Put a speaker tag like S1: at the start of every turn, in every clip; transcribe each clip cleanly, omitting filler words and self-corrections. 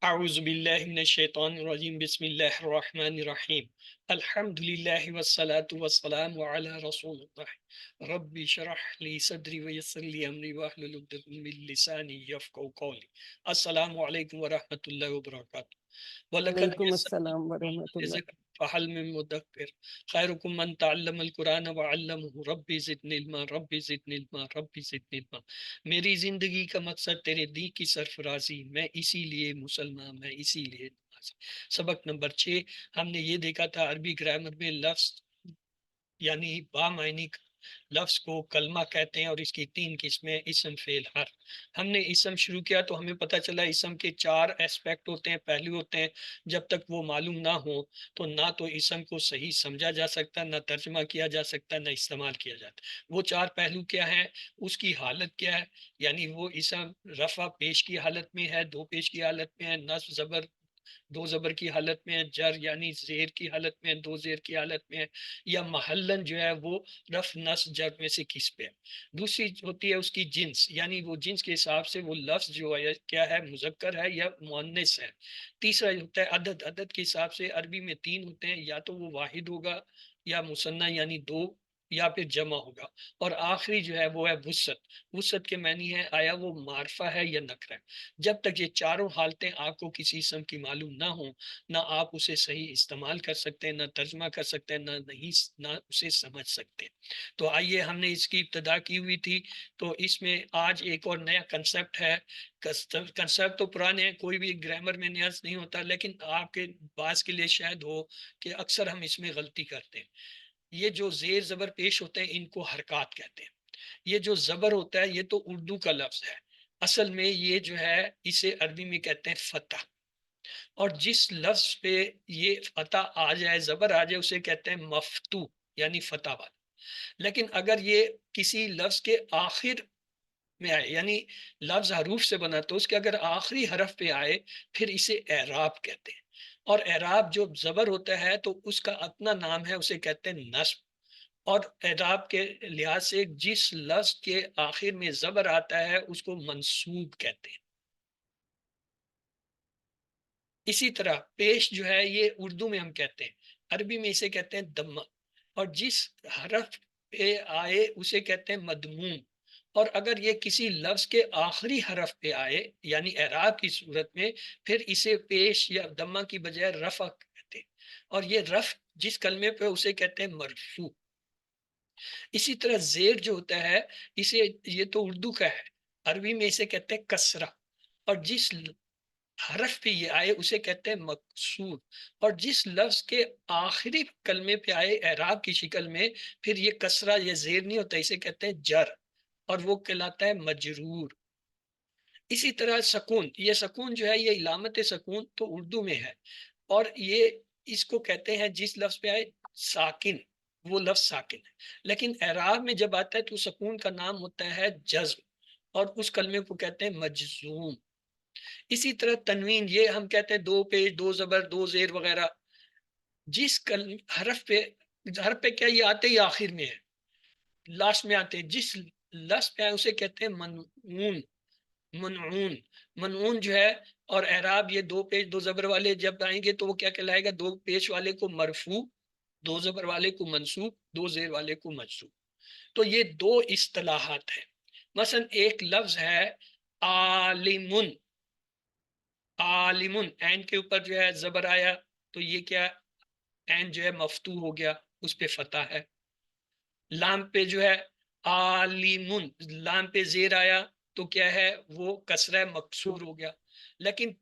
S1: اعوذ باللہ من الشیطان الرجیم بسم اللہ الرحمن الرحیم الحمدللہ والصلاة والسلام علی رسول اللہ رب اشرح لی صدری ویسر لی امری واحلل عقدۃ من لسانی یفقہوا قولی۔ السلام علیکم ورحمۃ اللہ وبرکاتہ۔ وَلَقَدْ
S2: وعلیکم
S1: يَسَّرْنَا
S2: السلام
S1: الْقُرْآنَ
S2: ورحمۃ اللہ۔
S1: لِلذِّكْرِ فَهَلْ مِن مُّدَّكِّرٍ خَيْرُكُم مَّن تَعَلَّمَ الْقُرْآنَ وَعَلَّمَهُ رَبِّ زِدْنِی عِلْمًا رَبِّ زِدْنِی عِلْمًا رَبِّ زِدْنِی عِلْمًا۔ میری زندگی کا مقصد تیرے دی کی سرفرازی، میں اسی لیے مسلمان، میں اسی لیے نمازی۔ سبق نمبر 6 ہم نے یہ دیکھا تھا عربی گرامر میں لفظ یعنی بامعنی لفظ کو کلمہ کہتے ہیں اور اس کی 3 قسمیں اسم فعل حرف۔ ہم نے اسم شروع کیا تو ہمیں پتہ چلا اسم کے 4 ایسپیکٹ ہوتے ہیں، پہلو ہوتے ہیں۔ جب تک وہ معلوم نہ ہو تو نہ تو اسم کو صحیح سمجھا جا سکتا، نہ ترجمہ کیا جا سکتا، نہ استعمال کیا جاتا۔ وہ 4 پہلو کیا ہیں؟ اس کی حالت کیا ہے، یعنی وہ اسم رفع پیش کی حالت میں ہے، دو پیش کی حالت میں ہے، نصب زبر دو زبر کی حالت میں ہے، جر یعنی زیر کی حالت میں ہے، دو زیر کی حالت میں ہے، یا محلن جو ہے وہ رفع نصب جر میں سے کس پہ ہے۔ دوسری ہوتی ہے اس کی جنس، یعنی وہ جنس کے حساب سے وہ لفظ جو ہے کیا ہے، مذکر ہے یا مؤنث ہے۔ تیسرا ہوتا ہے عدد، عدد کے حساب سے عربی میں 3 ہوتے ہیں، یا تو وہ واحد ہوگا یا مثنیٰ یعنی 2 یا پھر جمع ہوگا، اور آخری جو ہے وہ ہے وسعت۔ وسعت کے معنی ہے آیا وہ معرفہ ہے یا نکرہ ہے۔ جب تک یہ چاروں حالتیں آپ کو کسی اسم کی معلوم نہ ہوں، نہ آپ اسے صحیح استعمال کر سکتے ہیں، نہ ترجمہ کر سکتے ہیں، نہ اسے سمجھ سکتے ہیں۔ تو آئیے، ہم نے اس کی ابتدا کی ہوئی تھی، تو اس میں آج ایک اور نیا کنسپٹ ہے۔ کنسپٹ تو پرانے ہیں، کوئی بھی گرامر میں نیا نہیں ہوتا، لیکن آپ کے بعض کے لیے شاید ہو کہ اکثر ہم اس میں غلطی کرتے ہیں۔ یہ جو زیر زبر پیش ہوتے ہیں ان کو حرکات کہتے ہیں۔ یہ جو زبر ہوتا ہے یہ تو اردو کا لفظ ہے، اصل میں یہ جو ہے اسے عربی میں کہتے ہیں فتح، اور جس لفظ پہ یہ فتح آ جائے، زبر آ جائے، اسے کہتے ہیں مفتو یعنی فتح والا۔ لیکن اگر یہ کسی لفظ کے آخر میں آئے، یعنی لفظ حروف سے بنا، تو اس کے اگر آخری حرف پہ آئے پھر اسے اعراب کہتے ہیں۔ اور اعراب جو زبر ہوتا ہے تو اس کا اپنا نام ہے، اسے کہتے ہیں نصب۔ اور اعراب کے لحاظ سے جس لفظ کے آخر میں زبر آتا ہے اس کو منصوب کہتے ہیں۔ اسی طرح پیش جو ہے یہ اردو میں ہم کہتے ہیں، عربی میں اسے کہتے ہیں دمہ، اور جس حرف پہ آئے اسے کہتے ہیں مدموم۔ اور اگر یہ کسی لفظ کے آخری حرف پہ آئے یعنی اعراب کی صورت میں، پھر اسے پیش یا دمہ کی بجائے رفع کہتے ہیں، اور یہ رفع جس کلمے پہ اسے کہتے ہیں مرفوع۔ اسی طرح زیر جو ہوتا ہے اسے، یہ تو اردو کا ہے، عربی میں اسے کہتے ہیں کسرہ، اور جس حرف پہ یہ آئے اسے کہتے ہیں مکسور، اور جس لفظ کے آخری کلمے پہ آئے اعراب کی شکل میں، پھر یہ کسرہ یا زیر نہیں ہوتا، اسے کہتے ہیں جر، اور وہ کہلاتا ہے مجرور۔ اسی طرح سکون، یہ سکون جو ہے یہ علامت سکون تو اردو میں ہے، اور یہ اس کو کہتے ہیں جس لفظ پہ آئے ساکن، وہ لفظ ساکن ہے۔ لیکن اعراب میں جب آتا ہے تو سکون کا نام ہوتا ہے جزم، اور اس کلمے کو کہتے ہیں مجزوم۔ اسی طرح تنوین، یہ ہم کہتے ہیں 2 پیش، 2 زبر، 2 زیر وغیرہ، جس حرف پہ کیا یہ آتے ہی آخر میں ہے، لاسٹ میں آتے ہیں، جس لفظ پہ آئے اسے کہتے ہیں منعون۔ منعون، منعون جو ہے، اور اعراب یہ 2 پیش 2 زبر والے جب آئیں گے تو وہ کیا کہلائے گا؟ 2 پیش والے کو مرفوع، 2 زبر والے کو منصوب، 2 زیر والے کو مجزوم۔ تو یہ 2 اصطلاحات ہیں۔ مثلا ایک لفظ ہے عالمن، عالمن، عین کے اوپر جو ہے زبر آیا تو یہ کیا، عین جو ہے مفتوح ہو گیا، اس پہ فتح ہے۔ لام پہ جو ہے عالمن، لام پہ زیر آیا تو کیا ہے، وہ کسرہ مکسور ہو گیا۔ لیکن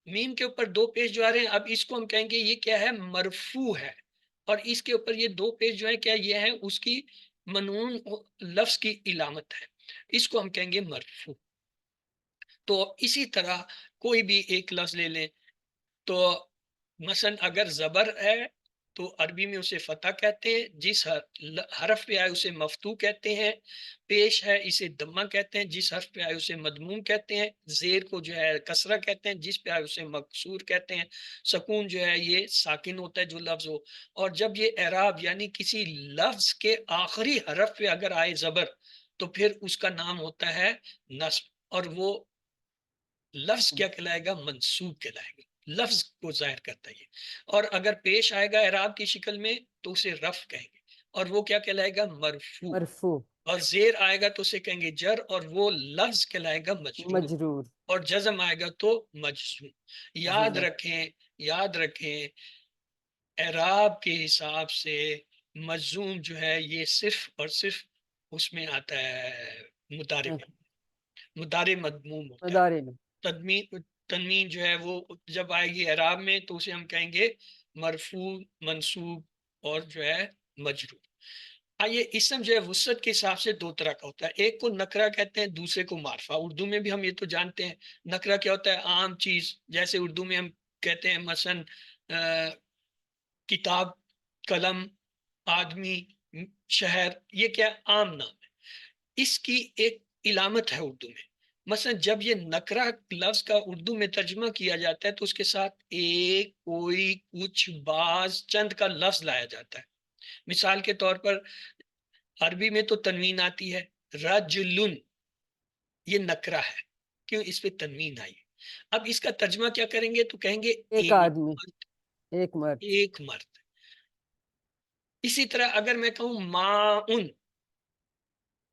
S1: میم کے اوپر 2 پیش جو آ رہے ہیں، اب اس کو ہم کہیں گے یہ کیا ہے، مرفوع ہے، اور اس کے اوپر یہ 2 پیش جو ہے کیا یہ ہے اس کی منعون لفظ کی علامت ہے، اس کو ہم کہیں گے مرفوع۔ تو اسی طرح کوئی بھی ایک لفظ لے لیں، تو مثلا اگر زبر ہے تو عربی میں اسے فتح کہتے ہیں، جس حرف پہ آئے اسے مفتوح کہتے ہیں، پیش ہے اسے دمہ کہتے ہیں، جس حرف پہ آئے اسے مدموم کہتے ہیں، زیر کو جو ہے کسرہ کہتے ہیں، جس پہ آئے اسے مکسور کہتے ہیں، سکون جو ہے یہ ساکن ہوتا ہے جو لفظ ہو، اور جب یہ اعراب یعنی کسی لفظ کے آخری حرف پہ اگر آئے زبر تو پھر اس کا نام ہوتا ہے نصب، اور وہ لفظ کیا کہلائے گا؟ منصوب کہلائے گا، لفظ کو ظاہر کرتا ہے یہ۔ اور اگر پیش آئے گا اعراب کی شکل میں تو اسے رفع کہیں گے، اور وہ کیا کہلائے گا؟ مرفوع۔
S2: مرفوع۔
S1: اور زیر آئے گا تو اسے کہیں گے جر، اور وہ لفظ کہلائے گا مجرور۔
S2: مجرور۔
S1: اور جزم آئے گا تو مجزوم۔ یاد
S2: جزم۔
S1: رکھیں، یاد رکھیں، اعراب کے حساب سے مجزوم جو ہے یہ صرف اور صرف اس میں آتا ہے مضارع میں، مضارع مضموم ہوتا ہے۔
S2: مدارے میں۔
S1: تنوین جو ہے وہ جب آئے گی اعراب میں تو اسے ہم کہیں گے مرفوع، منصوب اور جو ہے مجرور۔ آئیے، اسم جو ہے وسعت کے حساب سے دو طرح کا ہوتا ہے، ایک کو نکرہ کہتے ہیں، دوسرے کو معرفہ۔ اردو میں بھی ہم یہ تو جانتے ہیں نکرہ کیا ہوتا ہے؟ عام چیز، جیسے اردو میں ہم کہتے ہیں مثلا کتاب، قلم، آدمی، شہر، یہ کیا عام نام ہے، اس کی ایک علامت ہے اردو میں۔ مثلا جب یہ نکرہ لفظ کا اردو میں ترجمہ کیا جاتا ہے تو اس کے ساتھ ایک، کوئی، کچھ، بعض، چند کا لفظ لایا جاتا ہے۔ مثال کے طور پر عربی میں تو تنوین آتی ہے، رجلن، یہ نکرہ ہے، کیوں؟ اس پہ تنوین آئی۔ اب اس کا ترجمہ کیا کریں گے تو کہیں گے
S2: ایک
S1: ایک
S2: آدمی،
S1: مرد،
S2: ایک مرد۔
S1: ایک مرد۔ اسی طرح اگر میں کہوں ماؤن،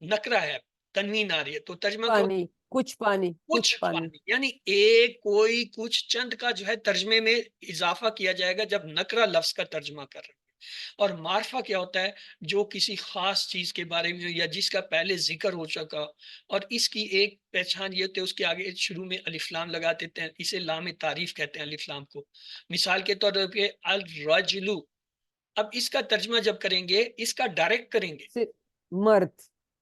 S1: نکرہ ہے، تنوین آ رہی ہے، تو ترجمہ کرو
S2: پانی، کچھ پانی، کچھ
S1: کچھ
S2: پانی۔
S1: پانی، یعنی ایک، کوئی، کچھ، چند کا جو ہے ترجمے میں اضافہ کیا جائے گا جب نکرہ لفظ کا ترجمہ کر رہے ہیں۔ اور معرفہ کیا ہوتا ہے؟ جو کسی خاص چیز کے بارے میں یا جس کا پہلے ذکر ہو چکا، اور اس کی ایک پہچان یہ ہوتی ہے اس کے آگے شروع میں الف لام لگا دیتے ہیں، اسے لام تعریف کہتے ہیں الف لام کو۔ مثال کے طور پہ الرجلو، اب اس کا ترجمہ جب کریں گے، اس کا ڈائریکٹ کریں گے
S2: صرف مرد،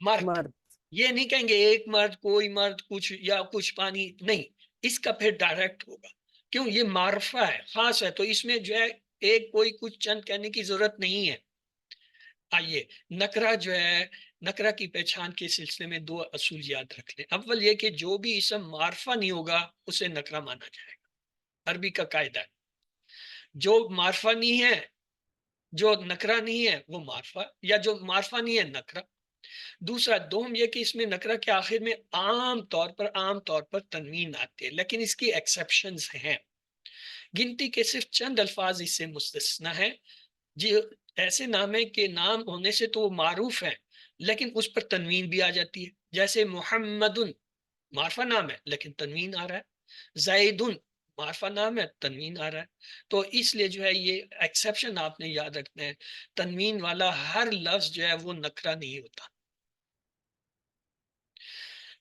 S1: مرد،
S2: مرد۔
S1: یہ نہیں کہیں گے ایک مرد، کوئی مرد، کچھ، یا کچھ پانی، نہیں، اس کا پھر ڈائریکٹ ہوگا، کیوں؟ یہ معرفہ ہے، خاص ہے، تو اس میں جو ہے ایک، کوئی، کچھ، چند کہنے کی ضرورت نہیں ہے۔ آئیے، نکرہ جو ہے، نکرہ کی پہچان کے سلسلے میں دو اصول یاد رکھ لیں۔ اول یہ کہ جو بھی اسم معرفہ نہیں ہوگا اسے نکرہ مانا جائے گا، عربی کا قاعدہ ہے۔ جو معرفہ نہیں ہے، جو نکرہ نہیں ہے وہ معرفہ، یا جو معرفہ نہیں ہے نکرہ۔ دوسرا، دوم یہ کہ اس میں نکرہ کے آخر میں عام طور پر تنوین آتے ہیں، لیکن اس کی ایکسیپشنز ہیں، گنتی کے صرف چند الفاظ اس سے مستثنا ہیں۔ جی، ایسے نام ہے کہ نام ہونے سے تو وہ معروف ہے لیکن اس پر تنوین بھی آ جاتی ہے، جیسے محمد، معرفہ نام ہے لیکن تنوین آ رہا ہے، زیدن، معرفہ نام ہے، تنوین آ رہا ہے۔ تو اس لیے جو ہے یہ ایکسیپشن آپ نے یاد رکھنا ہے، تنوین والا ہر لفظ جو ہے وہ نکرہ نہیں ہوتا۔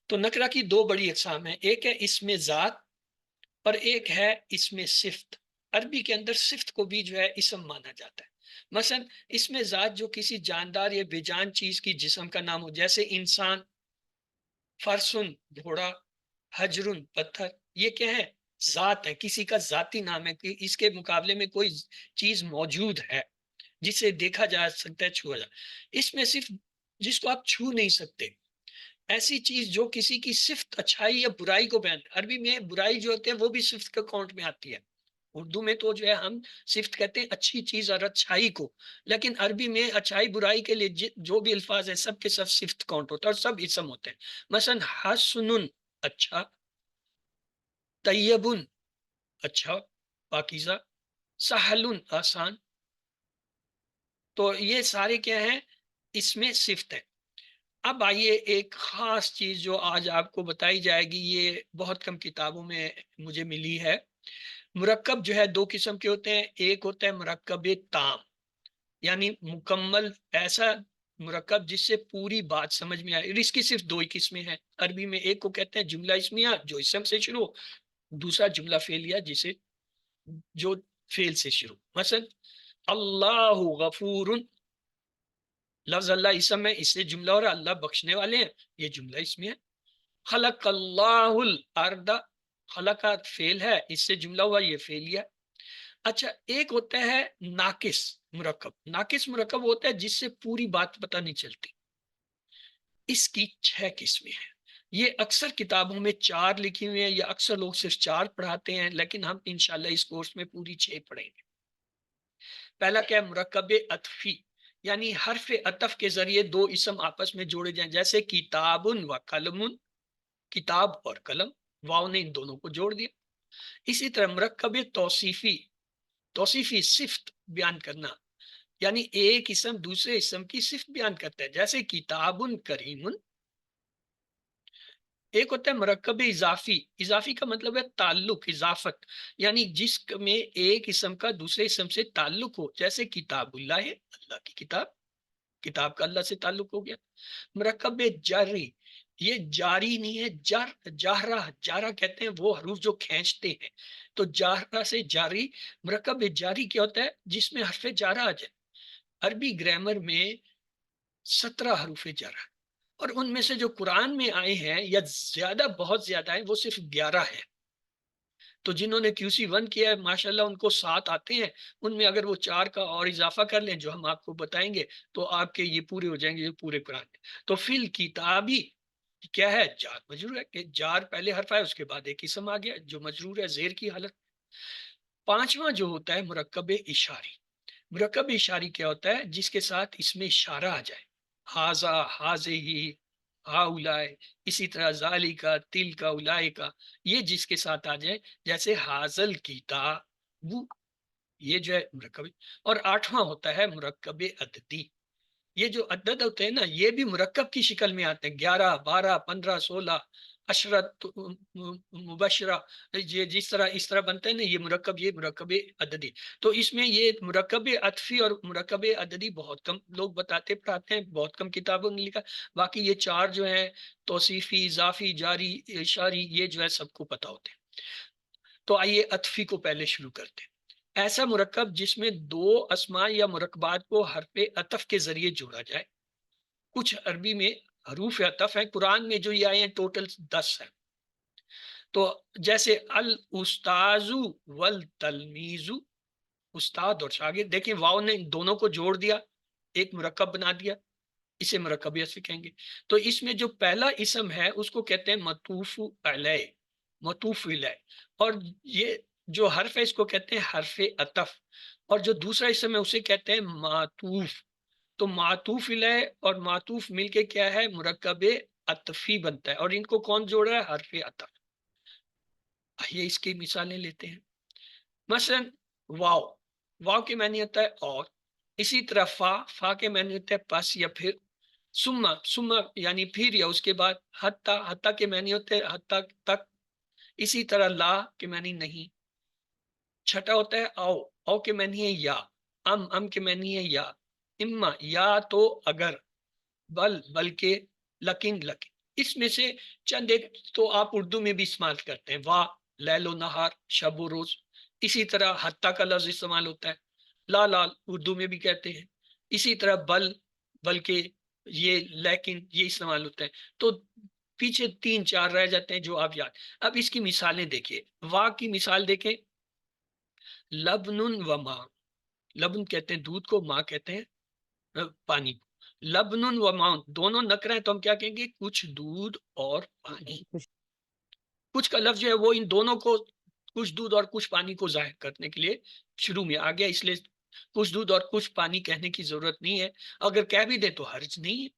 S1: تو نکرہ کی دو بڑی اقسام ہیں، ایک ہے اسم ذات اور ایک ہے اسم صفت۔ عربی کے اندر صفت کو بھی جو ہے اسم مانا جاتا ہے۔ مثلا اسم ذات جو کسی جاندار یا بے جان چیز کی جسم کا نام ہو، جیسے انسان، فرسن، گھوڑا، حجرن، پتھر، یہ کیا ہے؟ ذات ہے، کسی کا ذاتی نام ہے کہ اس کے مقابلے میں کوئی چیز موجود ہے جسے دیکھا جا سکتا ہے، چھوا جا، اس میں صرف جس کو آپ چھو نہیں سکتے، ایسی چیز جو کسی کی صفت اچھائی یا برائی کو بیان، عربی میں برائی جو ہوتے ہیں وہ بھی صفت کے اکاؤنٹ میں آتی ہے۔ اردو میں تو جو ہے ہم صفت کہتے ہیں اچھی چیز اور اچھائی کو، لیکن عربی میں اچھائی برائی کے لیے جو بھی الفاظ ہیں سب کے سب صفت کاؤنٹ ہوتا ہے اور سب اسم ہوتے ہیں۔ مثلا حسن، اچھا، طیبن، اچھا، پاکیزہ، سہل، آسان، تو یہ سارے کیا ہیں؟ اس میں صفت ہے۔ اب آئیے ایک خاص چیز جو آج آپ کو بتائی جائے گی، یہ بہت کم کتابوں میں مجھے ملی ہے۔ مرکب جو ہے دو قسم کے ہوتے ہیں، ایک ہوتا ہے مرکب تام، یعنی مکمل، ایسا مرکب جس سے پوری بات سمجھ میں آئے، اس کی صرف دو ہی قسمیں ہیں عربی میں، ایک کو کہتے ہیں جملہ اسمیہ جو اسم سے شروع، دوسرا جملہ فعلیہ جسے جو فعل سے شروع۔ مثلا اللہ غفور، لفظ اللہ اسم ہے، اس سے جملہ ہو رہا اللہ بخشنے والے ہیں، یہ جملہ اسمیہ ہے۔ خلق اللہ الارض، خلق فعل ہے، اس سے جملہ ہوا، یہ فعلیہ۔ اچھا، ایک ہوتا ہے ناقص مرکب، ناقص مرکب ہوتا ہے جس سے پوری بات پتہ نہیں چلتی، اس کی 6 قسمیں ہیں۔ یہ اکثر کتابوں میں 4 لکھی ہوئی ہیں، یا اکثر لوگ صرف 4 پڑھاتے ہیں، لیکن ہم انشاءاللہ اس کورس میں پوری 6 پڑھیں گے۔ پہلا کیا ہے؟ مرکب عطفی، یعنی حرف عطف کے ذریعے دو اسم آپس میں جوڑے جائیں، جیسے کتاب و قلم، کتاب اور قلم۔ واو نے ان دونوں کو جوڑ دیا. اسی طرح مرکب توصیفی صفت بیان کرنا، یعنی ایک اسم دوسرے اسم کی صفت بیان کرتا ہے. جیسے کتاب کریم. ایک ہوتا ہے مرکب اضافی کا مطلب ہے تعلق، اضافت، یعنی جس میں ایک اسم کا دوسرے اسم سے تعلق ہو. جیسے کتاب اللہ ہے، اللہ کی کتاب، کتاب کا اللہ سے تعلق ہو گیا. مرکب جاری، یہ جاری نہیں ہے، جارہ کہتے ہیں وہ حروف جو کھینچتے ہیں. تو جارہ سے جاری. مرکب جاری کیا ہوتا ہے؟ جس میں حرف جارہ آ جائے. عربی گرامر میں 17 حروف جارہ، اور ان میں سے جو قرآن میں آئے ہیں یا زیادہ بہت زیادہ ہیں وہ صرف 11 ہیں. تو جنہوں نے QC1 کیا ہے ماشاءاللہ ان کو 7 آتے ہیں. ان میں اگر وہ 4 کا اور اضافہ کر لیں جو ہم آپ کو بتائیں گے تو آپ کے یہ پورے ہو جائیں گے، یہ پورے قرآن میں. تو فی الکتابی کیا ہے؟ جار مجرور ہے، کہ جار پہلے حرف ہے اس کے بعد ایک اسم آ گیا جو مجرور ہے زیر کی حالت. پانچواں جو ہوتا ہے مرکب اشاری. مرکب اشاری کیا ہوتا ہے؟ جس کے ساتھ اس میں اشارہ آ جائے. ہاذا، ہاذہی، ہاؤلائے، اسی طرح ذالکا، تلکا، اولائکا، یہ جس کے ساتھ آ جائے. جیسے حاذل کتاب، یہ جو ہے مرکب. اور آٹھواں ہوتا ہے مرکب عددی. یہ جو عدد ہوتے ہیں نا یہ بھی مرکب کی شکل میں آتے ہیں. 11، 12، 15، 16، عشرت، مبشرہ، یہ جس طرح اس طرح بنتے ہیں نا یہ مرکب عددی. تو اس میں یہ مرکب عطفی اور مرکب عددی بہت کم لوگ بتاتے پڑھاتے ہیں، بہت کم کتابوں نے لکھا. باقی یہ چار جو ہیں توصیفی، اضافی، جاری، اشاری، یہ جو ہے سب کو پتا ہوتے ہیں. تو آئیے عطفی کو پہلے شروع کرتے ہیں. ایسا مرکب جس میں دو اسماء یا مرکبات کو حرف عطف کے ذریعے جوڑا جائے. کچھ عربی میں حروف عطف ہیں، قرآن میں جو یہ آئے ہیں ٹوٹل 10 ہیں. تو جیسے الاستاذ والتلمیذ، استاد اور شاگرد. دیکھیں واو نے دونوں کو جوڑ دیا، ایک مرکب بنا دیا، اسے مرکب عطفی کہیں گے. تو اس میں جو پہلا اسم ہے اس کو کہتے ہیں معطوف علیہ، معطوف علیہ. اور یہ جو حرف ہے اس کو کہتے ہیں حرف عطف. اور جو دوسرا اسم ہے اسے کہتے ہیں معطوف. تو معطوف علیہ اور معطوف مل کے کیا ہے؟ مرکب عطفی بنتا ہے. اور ان کو کون جوڑ رہا ہے؟ حرف عطف. یہ اس کی مثالیں لیتے ہیں. مثلا واو، واو کے معنی ہوتا ہے اور. اسی طرح فا کے معنی ہوتا ہے پس یا پھر. سما یعنی پھر یا اس کے بعد. حتی کے معنی ہوتے ہیں حتی تک. اسی طرح لا کے معنی نہیں. چھٹا ہوتا ہے او کے معنی ہے یا. ام کے معنی ہے یا. اما یا تو اگر. بلکہ. لیکن. اس میں سے چند ایک تو آپ اردو میں بھی استعمال کرتے ہیں. واہ، لیل و نہار، شب و روز. اسی طرح حتی کا لفظ استعمال ہوتا ہے. لا اردو میں بھی کہتے ہیں. اسی طرح بلکہ، یہ لیکن، یہ استعمال ہوتا ہے. تو پیچھے 3-4 رہ جاتے ہیں جو آپ یاد. اب اس کی مثالیں دیکھیے. واہ کی مثال دیکھیں. لبن و ماء. لبن کہتے ہیں دودھ کو، ماء کہتے ہیں پانی کو. لبن و ماء دونوں نکرے ہیں تو ہم کیا کہیں گے؟ کچھ دودھ اور پانی. کچھ کا لفظ جو ہے وہ ان دونوں کو، کچھ دودھ اور کچھ پانی کو ظاہر کرنے کے لیے شروع میں آ گیا، اس لیے کچھ دودھ اور کچھ پانی کہنے کی ضرورت نہیں ہے. اگر کہہ بھی دیں تو حرج نہیں ہے.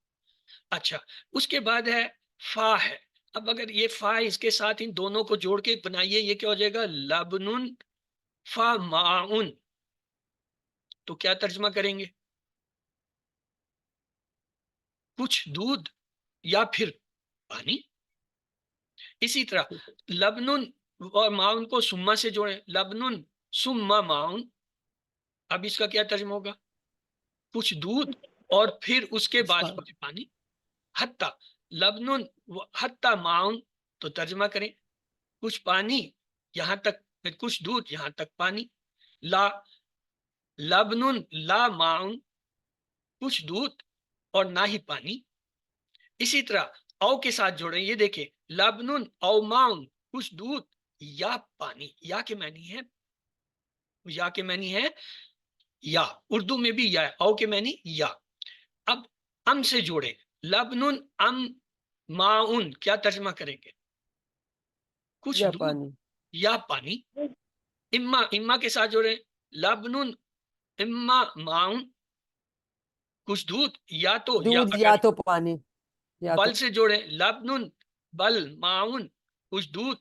S1: اچھا، اس کے بعد ہے فا ہے. اب اگر یہ فا اس کے ساتھ ان دونوں کو جوڑ کے بنائیے، یہ کیا ہو جائے گا؟ لبن فا معن. تو کیا ترجمہ کریں گے؟ کچھ دودھ یا پھر پانی. اسی طرح لبن اور معاون کو سما سے جوڑیں. لبن سما معاون. اب اس کا کیا ترجمہ ہوگا؟ کچھ دودھ اور پھر اس کے بعد پانی. حتی لبن حتی معاون. تو ترجمہ کریں کچھ پانی یہاں تک، کچھ دودھ یہاں تک پانی. لا لبن لا معاون، کچھ دودھ اور نہ ہی پانی. اسی طرح او کے ساتھ جوڑیں. یہ دیکھیں لبن او معاون، کچھ دودھ یا پانی. یا کے معنی ہے، یا کے معنی ہے یا. اردو میں بھی یا ہے. او کے معنی یا. اب ام سے جوڑیں. لبن ام معاون، کیا ترجمہ کریں گے؟ کچھ
S2: یا
S1: دودھ
S2: پانی.
S1: یا پانی. اما کے ساتھ جوڑیں. لبن اما معاون، کچھ دودھ یا تو یا
S2: دودھ یا
S1: اگر.
S2: تو پانی. یا تو
S1: بل سے جوڑیں. لبن بل معاون، کچھ دودھ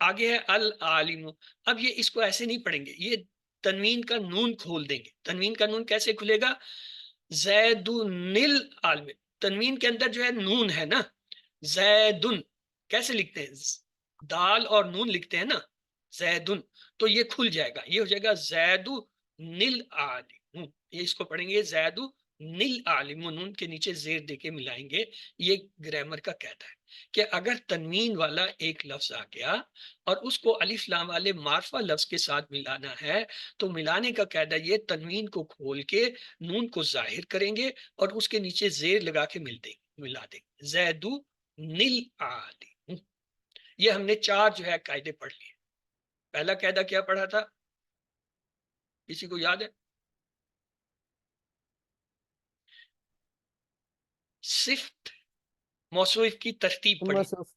S1: آگے ہے العالم. اب یہ اس کو ایسے نہیں پڑھیں گے, یہ تنوین کا نون کھول دیں گے. تنوین کا نون کیسے کھلے گا؟ زیدن العالم, تنوین کے اندر جو ہے نون ہے نا, زیدن کیسے لکھتے ہیں؟ دال اور نون لکھتے ہیں نا, زیدن, تو یہ کھل جائے گا, یہ ہو جائے گا زیدن العالم. یہ اس کو پڑھیں گے زیدن العالم, نون کے نیچے زیر دے کے ملائیں گے. یہ گرامر کا قاعدہ ہے کہ اگر تنوین والا ایک لفظ آ گیا اور اس کو الف لام والے معرفہ لفظ کے ساتھ ملانا ہے, تو ملانے کا قاعدہ یہ تنوین کو کھول کے نون کو ظاہر کریں گے اور اس کے نیچے زیر لگا کے ملا دیں گے, زیدن العالم. یہ ہم نے 4 جو ہے قاعدے پڑھ لیے. پہلا قاعدہ کیا پڑھا تھا, کسی کو یاد ہے؟ صفت موصوف کی ترتیب پڑھی
S2: موصوف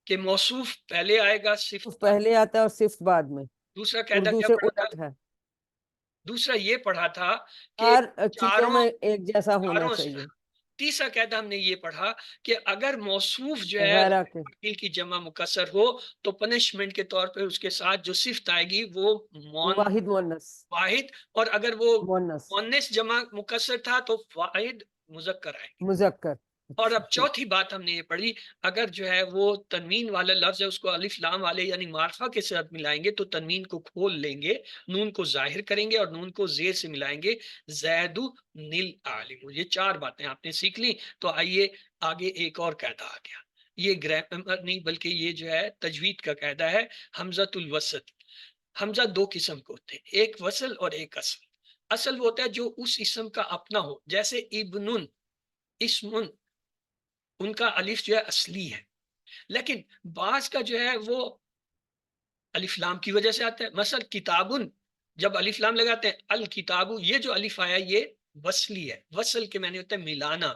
S1: کہ موصوف پہلے آئے گا, صفت
S2: پہلے آتا ہے اور صفت بعد میں.
S1: دوسرا قاعدہ
S2: اردو
S1: کیا
S2: سے
S1: پڑھا تھا؟
S2: الٹ ہے.
S1: دوسرا یہ پڑھا تھا کہ
S2: ہر چیزوں
S1: چاروں
S2: میں ایک جیسا ہونا
S1: چاروں سے.
S2: چاہیے.
S1: تیسرا قاعدہ ہم نے یہ پڑھا کہ اگر موصوف جو ہے
S2: غیرہ کے
S1: فاعل کی جمع مکسر ہو تو پنشمنٹ کے طور پہ اس کے ساتھ جو صفت آئے گی وہ
S2: واحد مؤنث
S1: واحد, اور اگر وہ
S2: مؤنث
S1: مؤنث جمع مکسر تھا تو واحد مذکر آئے گی.
S2: مذکر.
S1: اور اب چوتھی بات ہم نے یہ پڑھی, اگر جو ہے وہ تنوین والا لفظ ہے اس کو الف لام والے یعنی معرفہ کے ساتھ ملائیں گے تو تنوین کو کھول لیں گے, نون کو ظاہر کریں گے اور نون کو زیر سے ملائیں گے, زیدن العالم. یہ 4 باتیں آپ نے سیکھ لی. تو آئیے آگے ایک اور قاعدہ آ گیا, یہ گرامر نہیں بلکہ یہ جو ہے تجوید کا قاعدہ ہے, حمزۃ الوسط. حمزہ 2 قسم کے ہوتے ہیں, ایک وصل اور ایک اصل. اصل وہ ہوتا ہے جو اس اسم کا اپنا ہو, جیسے ابن, اسمن, ان کا الف جو ہے اصلی ہے, لیکن بعض کا جو ہے وہ الف لام کی وجہ سے آتا ہے. مثلا کتابن, جب الف لام لگاتے ہیں الکتابو, یہ جو الف آیا یہ وصلی ہے. وصل کے معنی ہوتا ہے ملانا,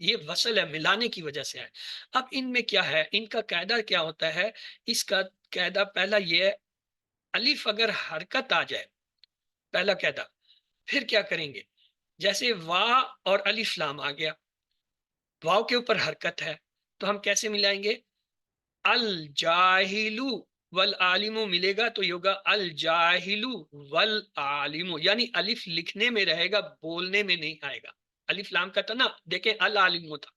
S1: یہ وصل ہے, ملانے کی وجہ سے ہے. اب ان میں کیا ہے, ان کا قاعدہ کیا ہوتا ہے؟ اس کا قاعدہ پہلا یہ ہے, الف اگر حرکت آ جائے, پہلا قاعدہ, پھر کیا کریں گے؟ جیسے وا اور الف لام آ گیا, واو کے اوپر حرکت ہے, تو ہم کیسے ملائیں گے؟ الجاہلو والعالم ملے گا تو یہ ہوگا الجاہلو والعالم, یعنی الف لکھنے میں رہے گا, بولنے میں نہیں آئے گا. الف لام کا تھا نا, دیکھیں العالم تھا,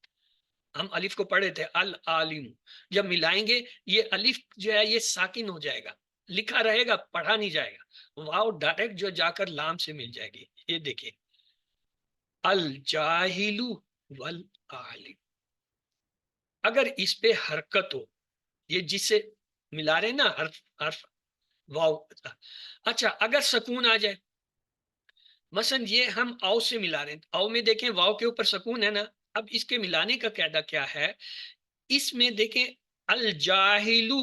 S1: ہم الف کو پڑھے تھے العالم, جب ملائیں گے یہ الف جو ہے یہ ساکن ہو جائے گا, لکھا رہے گا, پڑھا نہیں جائے گا. واو ڈائریکٹ جو جا کر لام سے مل جائے گی. یہ دیکھیں الجاہلو والعالم. اگر اس پہ حرکت ہو, یہ جس سے ملا رہے نا حرف واو, اچھا اگر سکون آ جائے, مثلا یہ ہم او سے ملا رہے ہیں, او میں دیکھیں واو کے اوپر سکون ہے نا, اب اس کے ملانے کا قاعدہ کیا ہے؟ اس میں دیکھیں الجاہلو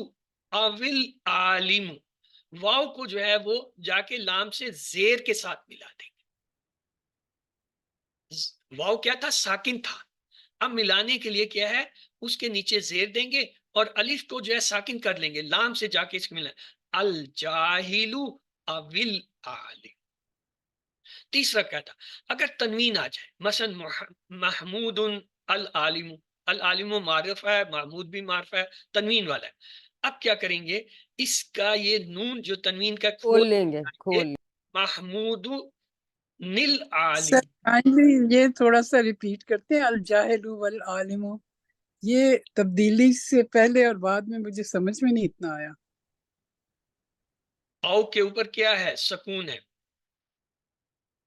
S1: اول عالم, واو کو جو ہے وہ جا کے لام سے زیر کے ساتھ ملا دیں گے. واو کیا تھا؟ ساکن تھا. اب ملانے کے لیے کیا ہے, اس کے نیچے زیر دیں گے اور الف کو جو ہے ساکن کر لیں گے, لام سے جا کے اس کو ملا الجاہلو اول عالم. تیسرا کیا تھا, اگر تنوین آ جائے, مثلا محمود العالم, العالم معرف ہے, محمود بھی معرف ہے, تنوین والا ہے. اب کیا کریں گے, اس کا یہ نون جو تنوین کا
S2: کھول لیں گے, کھول
S1: محمود نل
S3: سر
S1: عالم.
S3: یہ تھوڑا سا ریپیٹ کرتے ہیں, الجاہل والعالم, یہ تبدیلی سے پہلے اور بعد میں مجھے سمجھ میں نہیں اتنا آیا.
S1: او کے اوپر کیا ہے؟ سکون ہے,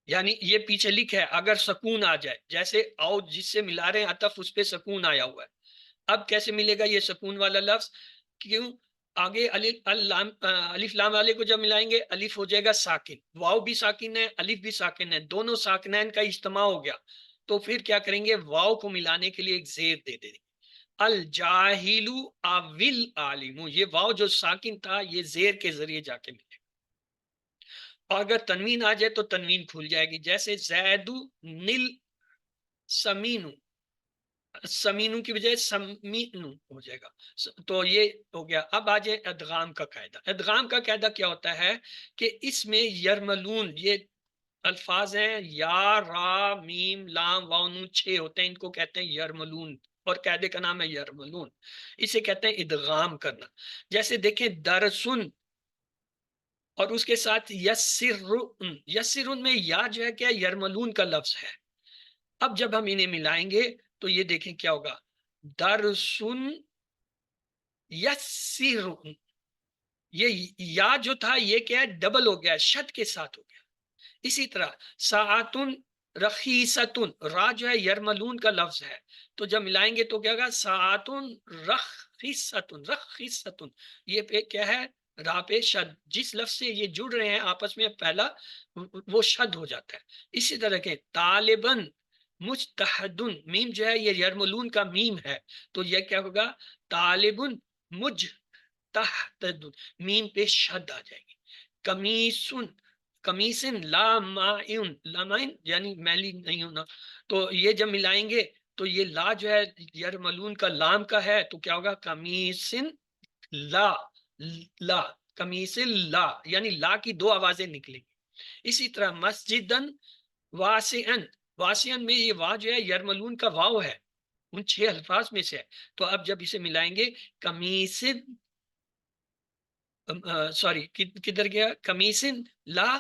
S1: یعنی یہ پیچھے لکھ ہے اگر سکون آ جائے, جیسے او جس سے ملا رہے ہیں عطف, اس پہ سکون آیا ہوا ہے. اب کیسے ملے گا یہ سکون والا لفظ؟ کیوں؟ آگے الف لام والے کو جب ملائیں گے الف ہو جائے گا ساکن, واو بھی ساکن ہے, الف بھی ساکن ہے, دونوں ساکنین کا اجتماع ہو گیا. تو پھر کیا کریں گے, واو کو ملانے کے لیے ایک زیر دے دیں گے, الجاہلو اول عالم. یہ واو جو ساکن تھا یہ زیر کے ذریعے جا کے ملے. اور اگر تنوین آ جائے تو تنوین کھل جائے گی, جیسے زیدو نل سمینو, سمینو کی بجائے سمینو ہو جائے گا. تو یہ ہو گیا. اب آ جائے ادغام کا قاعدہ. ادغام کا قاعدہ کیا ہوتا ہے کہ اس میں یرملون, یہ الفاظ ہیں یا را میم لام واو نون, 6 ہوتے ہیں, ان کو کہتے ہیں یرملون. اور قاعدے کا نام ہے یرملون. اسے کہتے ہیں ادغام کرنا. جیسے دیکھیں درسن اور اس کے ساتھ یسرن. یسرن میں یا جو ہے کیا یرملون کا لفظ ہے. اب جب ہم انہیں ملائیں گے تو یہ دیکھیں کیا ہوگا. درسن یسرن. یہ یا جو تھا یہ کیا ہے ڈبل ہو گیا, شد کے ساتھ ہو گیا. اسی طرح ساعتن رخیصتن, را جو ہے یرملون کا لفظ ہے تو جب ملائیں گے تو کیا ہوگا ساعتن رخیصتن. رخیصتن یہ پہ کیا ہے را پہ شد. جس لفظ سے یہ جڑ رہے ہیں آپس میں پہلا وہ شد ہو جاتا ہے. اسی طرح کے طالبن مجتہدن, میم جو ہے یہ یرملون کا میم ہے تو یہ کیا ہوگا طالبن مجتہدن, میم پہ شد آ جائے گی. کمیسن, کمیسن لامائن, لامائن یعنی میلی نہیں ہونا, تو یہ جب ملائیں گے تو یہ لا جو ہے یرملون کا لام کا ہے تو کیا ہوگا کمیسن لا. لا کمیسن لا یعنی لا کی دو آوازیں نکلیں گی. اسی طرح مسجدن واسعن, واسعن میں یہ وا جو ہے یرملون کا واو ہے ان 6 الفاظ میں سے ہے. تو اب جب اسے ملائیں گے کمیسن سوری کدھر گیا کمیسن لا,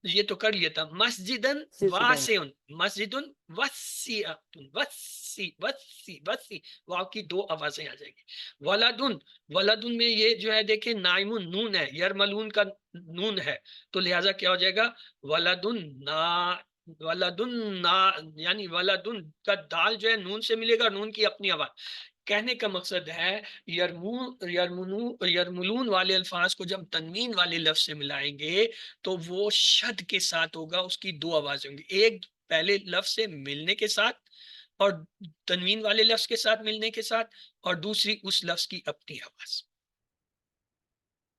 S1: یہ تو کر لیا تھا. مسجدن واسعن, مسجدن وسیعتن, وسی وسی وسی واو کی دو آوازیں آ جائیں گی. ولدن, ولدن میں یہ جو ہے دیکھیں نائمون نون ہے, یرملون کا نون ہے تو لہٰذا کیا ہو جائے گا ولدن نا, ولدن نا یعنی ولدن کا دال جو ہے نون سے ملے گا, نون کی اپنی آواز. کہنے کا مقصد ہے یرملون والے الفاظ کو جب تنوین والے لفظ سے ملائیں گے تو وہ شد کے ساتھ ہوگا, اس کی دو آوازیں ہوں گی, ایک پہلے لفظ سے ملنے کے ساتھ اور تنوین والے لفظ کے ساتھ ملنے کے ساتھ, اور دوسری اس لفظ کی اپنی آواز.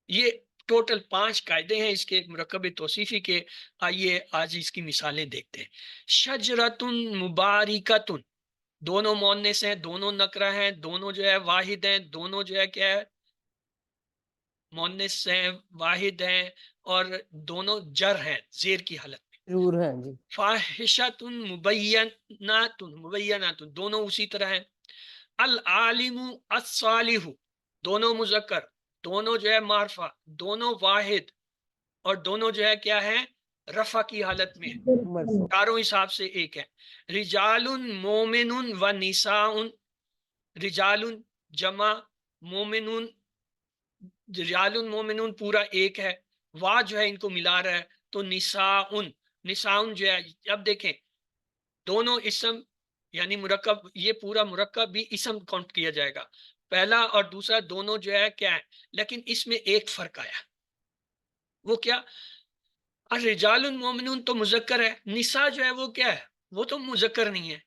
S1: یہ ٹوٹل 5 قاعدے ہیں اس کے مرکب توصیفی کے. آئیے آج اس کی مثالیں دیکھتے ہیں. شجرتن مبارکتن, دونوں مؤنث ہیں, دونوں نکرہ ہیں, دونوں جو ہے واحد ہیں, دونوں جو ہے کیا ہے مؤنث ہیں واحد ہیں, اور دونوں جر ہیں زیر کی حالت میں.
S2: ضرور ہے جی.
S1: فاحشتن مبیناتن, مبیناتن دونوں اسی طرح ہیں. العالم الصالح, دونوں مذکر, دونوں جو ہے معرفہ, دونوں واحد, اور دونوں جو ہے کیا ہے رفع کی حالت میں, چاروں حساب سے ایک ہے. رجال مومن و نساء, رجال جمع, مومنون, رجال مومنون پورا ایک ہے, وا جو ہے ان کو ملا رہا ہے تو نساء, نساء جو ہے. اب دیکھیں دونوں اسم یعنی مرکب, یہ پورا مرکب بھی اسم کاؤنٹ کیا جائے گا, پہلا اور دوسرا دونوں جو ہے کیا ہے, لیکن اس میں ایک فرق آیا. وہ کیا, الرجال المومنون تو مذکر ہے, نساء جو ہے وہ کیا ہے, وہ تو مذکر نہیں ہے.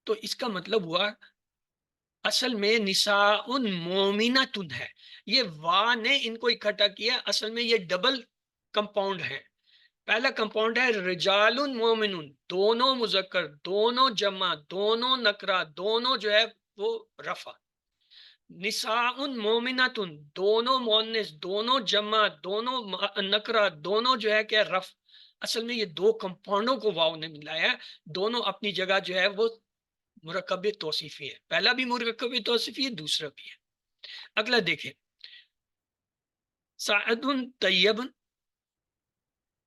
S1: تو اس کا مطلب ہوا اصل میں نساء مومناتن ہے, یہ وا نے ان کو اکٹھا کیا, اصل میں یہ ڈبل کمپاؤنڈ ہے. پہلا کمپاؤنڈ ہے رجال مومنون, دونوں مذکر, دونوں جمع, دونوں نکرہ, دونوں جو ہے وہ رفع. نساء مومناتن, دونوں مؤنث, دونوں جمع, دونوں نکرہ, دونوں جو ہے کہ رفع. اصل میں یہ دو کمپاؤنڈوں کو واو نے ملایا, دونوں اپنی جگہ جو ہے وہ مرکب توصیفی ہے. پہلا بھی مرکب توصیفی ہے, دوسرا بھی ہے. اگلا دیکھیں سعد طیب,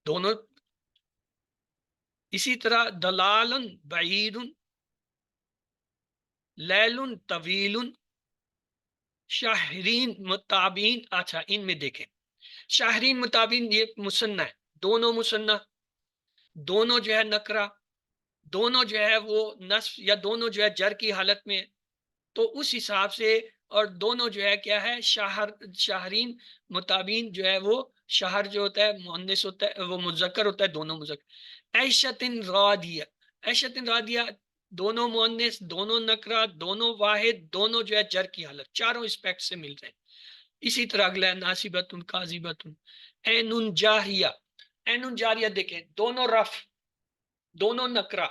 S1: دونوں. اسی طرح دلال بعید, لیل طویل, شاہرین متابین. اچھا ان میں دیکھیں شاہرین متابین یہ مثنیٰ ہے, دونوں مثنیٰ, دونوں جو ہے نکرہ, دونوں جو ہے وہ نصب یا دونوں جو ہے جر کی حالت میں, تو اس حساب سے, اور دونوں جو ہے کیا ہے شاہرین متابین جو ہے وہ شہر جو ہوتا ہے مؤنث ہوتا ہے, وہ مذکر ہوتا ہے, دونوں مذکر. عیشتن راضیہ, عیشتن راضیہ دونوں مؤنث, دونوں نکرہ, دونوں واحد, دونوں جو ہے جر کی حالت, چاروں اسپیکٹ سے مل رہے ہیں. اسی طرح اگلا ہے ناصبتن کاذبتن. عین جاریہ, عین جاریہ دیکھیں دونوں رفع, دونوں نکرہ,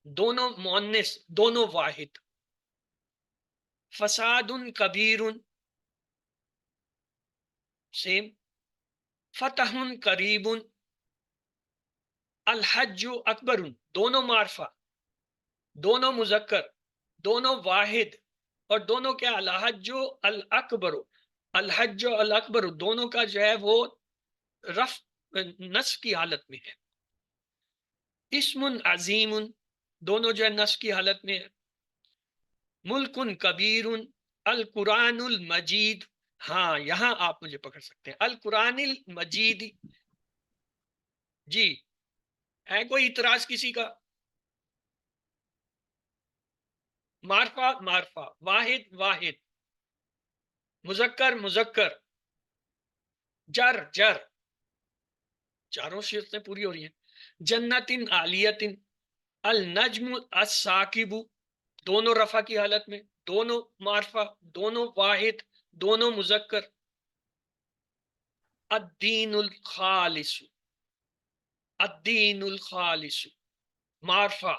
S1: دونوں مؤنث, دونوں واحد. فساد کبیر, سیم. فتح قریب. الحج اکبر, دونوں معرفہ, دونوں مذکر, دونوں واحد اور دونوں کے الحج الاکبر، الحج الاکبر دونوں کا جو ہے وہ رفع نصب کی حالت میں ہے. اسم عظیم دونوں جو ہے نصب کی حالت میں ہے. ملک کبیر القرآن المجید، ہاں یہاں آپ مجھے پکڑ سکتے ہیں. القرآن المجید، جی ہے کوئی اعتراض کسی کا؟ معرفہ معرفہ، واحد واحد، مذکر مذکر، جر جر، چاروں شرطیں پوری ہو رہی ہیں. جنت عالیت، النجم الثاقب دونوں رفع کی حالت میں، دونوں معرفہ، دونوں واحد، دونوں مذکر. الدین الخالص، الدین الخالص معرفہ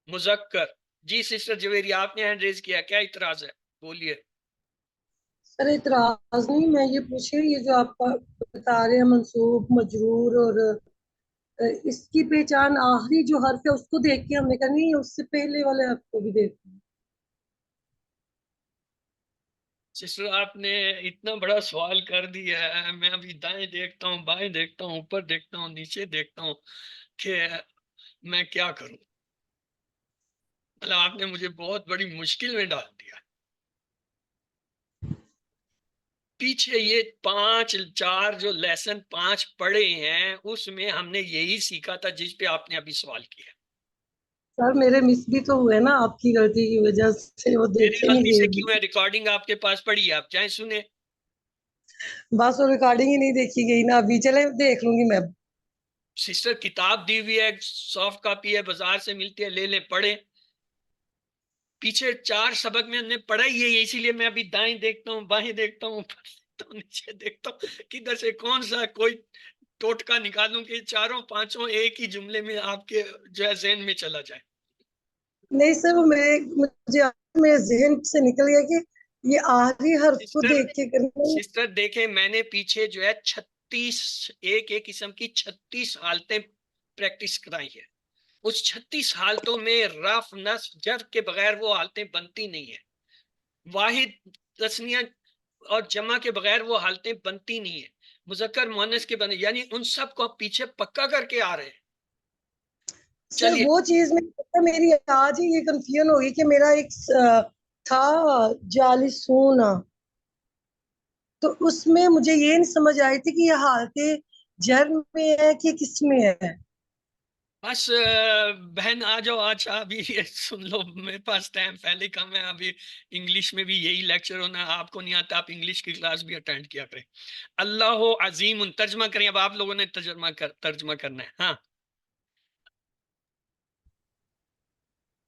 S1: مذکر. جی سسٹر جویری آپ نے ہینڈ ریز کیا، کیا اعتراض ہے؟ بولیے.
S4: سر اعتراض نہیں، میں یہ پوچھ رہی ہوں، یہ جو آپ بتا رہے ہیں منصوب مجرور اور اس کی پہچان آخری جو حرف ہے اس کو دیکھ کے ہم نے کرنی ہے، اس سے پہلے والے حرف کو بھی دیکھنا ہے؟
S1: سسٹر آپ نے اتنا بڑا سوال کر دیا ہے، میں ابھی دائیں دیکھتا ہوں، بائیں دیکھتا ہوں، اوپر دیکھتا ہوں، نیچے دیکھتا ہوں کہ میں کیا کروں. آپ نے مجھے بہت بڑی مشکل میں ڈال دیا. پیچھے یہ 4 جو لیسن 5 پڑھے ہیں اس میں ہم نے یہی سیکھا تھا جس پہ آپ نے ابھی سوال کیا.
S4: سر میرے مس بھی تو ہوئے نا آپ کی غلطی کی وجہ سے، وہ
S1: میری
S4: دیکھے نہیں
S1: غلطی سے
S4: گئے
S1: کیوں ہے؟ ریکارڈنگ آپ کے پاس پڑی ہے، آپ جائیں سنیں.
S4: بس وہ ریکارڈنگ ہی نہیں دیکھی گئی نا، ابھی چلے دیکھ لوں گی میں.
S1: سسٹر کتاب دی ہوئی ہے، سافٹ کاپی ہے، بازار سے ملتی ہے، لے لیں پڑھیں. پیچھے 4 سبق میں ہم نے پڑھا ہی ہے، اسی لیے میں ابھی دائیں دیکھتا ہوں، بائیں دیکھتا ہوں، اوپر دیکھتا ہوں، نیچے دیکھتا ہوں کدھر سے کون سا کوئی ٹوٹکا نکالوں کہ 4 5 ایک ہی جملے میں آپ کے جو ہے ذہن میں چلا جائے.
S4: نہیں سر، وہ میرے ذہن سے نکل گیا کہ یہ آخری حرف کو دیکھ کے کرنا ہے.
S1: سسٹر دیکھیں میں نے پیچھے جو ہے 36 ایک قسم کی 36 حالتیں پریکٹس کرائی ہے. اس 36 حالتوں میں رف نصب جر کے بغیر وہ حالتیں بنتی نہیں ہیں. واحد تثنیہ اور جمع کے بغیر وہ حالتیں بنتی نہیں ہیں. مذکر مؤنث کے بنے، یعنی ان سب کو پیچھے پکا کر کے آ رہے ہیں.
S4: سر وہ چیز میں میری آج ہی یہ کنفیوژن ہوگی کہ میرا ایک تھا جالسون، تو اس میں مجھے یہ نہیں سمجھ آئی تھی کہ یہ حالتیں جر میں ہے کہ کس میں ہے.
S1: بس بہن آ جاؤ، آج ابھی سن لو، میرے پاس ٹائم پہلے کم ہے. ابھی انگلش میں بھی یہی لیکچر ہونا ہے، آپ کو نہیں آتا، آپ انگلش کی کلاس بھی اٹینڈ کیا کریں. اللہ عظیم ترجمہ کریں. اب آپ لوگوں نے ترجمہ کرنا ہے. ہاں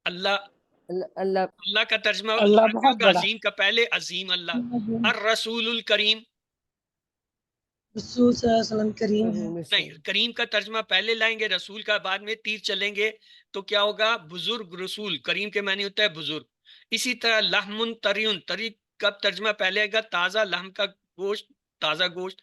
S1: اللہ،
S2: اللہ
S1: اللہ کا ترجمہ
S3: اللہ بہت بڑا.
S1: عظیم کا پہلے عظیم اللہ. الرسول الکریم،
S4: رسول صلی اللہ علیہ وسلم کریم ہے.
S1: نہیں، کریم کا ترجمہ پہلے لائیں گے، رسول کا بعد میں تیر چلیں گے تو کیا ہوگا؟ بزرگ رسول. کریم کے معنی ہوتا ہے بزرگ. اسی طرح لحم طریون، طری کا ترجمہ پہلے آئے گا، تازہ لحم کا گوشت، تازہ گوشت.